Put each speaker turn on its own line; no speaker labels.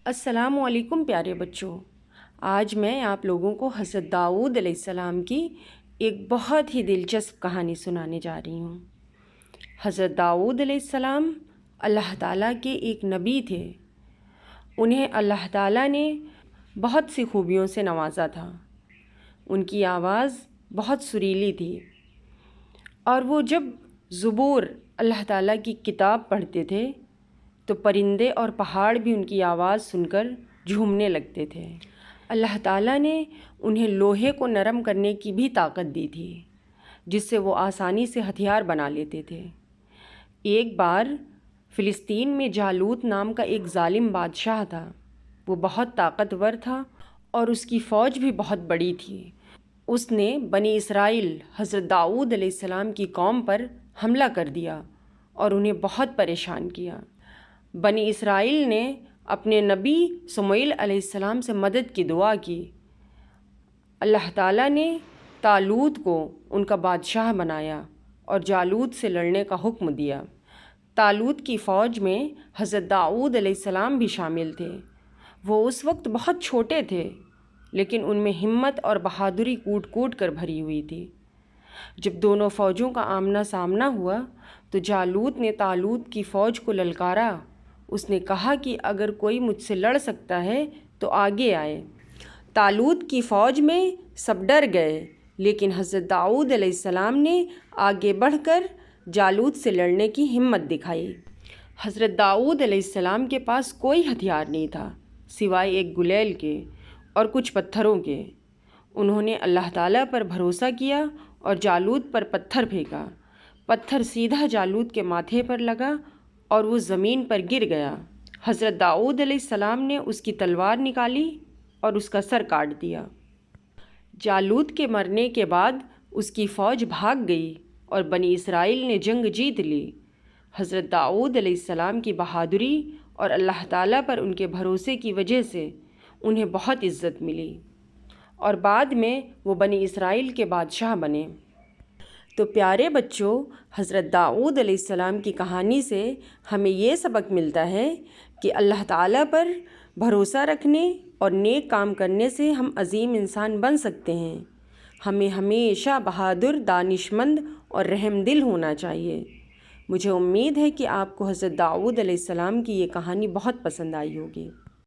السلام علیکم پیارے بچوں، آج میں آپ لوگوں کو حضرت داؤد علیہ السلام کی ایک بہت ہی دلچسپ کہانی سنانے جا رہی ہوں۔ حضرت داؤد علیہ السلام اللہ تعالیٰ کے ایک نبی تھے۔ انہیں اللہ تعالیٰ نے بہت سی خوبیوں سے نوازا تھا۔ ان کی آواز بہت سریلی تھی، اور وہ جب زبور اللہ تعالیٰ کی کتاب پڑھتے تھے تو پرندے اور پہاڑ بھی ان کی آواز سن کر جھومنے لگتے تھے۔ اللہ تعالیٰ نے انہیں لوہے کو نرم کرنے کی بھی طاقت دی تھی، جس سے وہ آسانی سے ہتھیار بنا لیتے تھے۔ ایک بار فلسطین میں جالوت نام کا ایک ظالم بادشاہ تھا۔ وہ بہت طاقتور تھا اور اس کی فوج بھی بہت بڑی تھی۔ اس نے بنی اسرائیل حضرت داؤد علیہ السلام کی قوم پر حملہ کر دیا اور انہیں بہت پریشان کیا۔ بنی اسرائیل نے اپنے نبی سمیل علیہ السلام سے مدد کی دعا کی۔ اللہ تعالیٰ نے طالوت کو ان کا بادشاہ بنایا اور جالوت سے لڑنے کا حکم دیا۔ طالوت کی فوج میں حضرت داؤد علیہ السلام بھی شامل تھے۔ وہ اس وقت بہت چھوٹے تھے، لیکن ان میں ہمت اور بہادری کوٹ کوٹ کر بھری ہوئی تھی۔ جب دونوں فوجوں کا آمنا سامنا ہوا تو جالوت نے طالوت کی فوج کو للکارا۔ اس نے کہا کہ اگر کوئی مجھ سے لڑ سکتا ہے تو آگے آئے۔ طالوت کی فوج میں سب ڈر گئے، لیکن حضرت داؤد علیہ السلام نے آگے بڑھ کر جالوت سے لڑنے کی ہمت دکھائی۔ حضرت داؤد علیہ السلام کے پاس کوئی ہتھیار نہیں تھا سوائے ایک گلیل کے اور کچھ پتھروں کے۔ انہوں نے اللہ تعالیٰ پر بھروسہ کیا اور جالوت پر پتھر پھینکا۔ پتھر سیدھا جالوت کے ماتھے پر لگا اور وہ زمین پر گر گیا۔ حضرت داؤد علیہ السلام نے اس کی تلوار نکالی اور اس کا سر کاٹ دیا۔ جالوت کے مرنے کے بعد اس کی فوج بھاگ گئی اور بنی اسرائیل نے جنگ جیت لی۔ حضرت داؤد علیہ السلام کی بہادری اور اللہ تعالیٰ پر ان کے بھروسے کی وجہ سے انہیں بہت عزت ملی، اور بعد میں وہ بنی اسرائیل کے بادشاہ بنے۔ تو پیارے بچوں، حضرت داؤد علیہ السلام کی کہانی سے ہمیں یہ سبق ملتا ہے کہ اللہ تعالیٰ پر بھروسہ رکھنے اور نیک کام کرنے سے ہم عظیم انسان بن سکتے ہیں۔ ہمیں ہمیشہ بہادر، دانش مند اور رحم دل ہونا چاہیے۔ مجھے امید ہے کہ آپ کو حضرت داؤد علیہ السلام کی یہ کہانی بہت پسند آئی ہوگی۔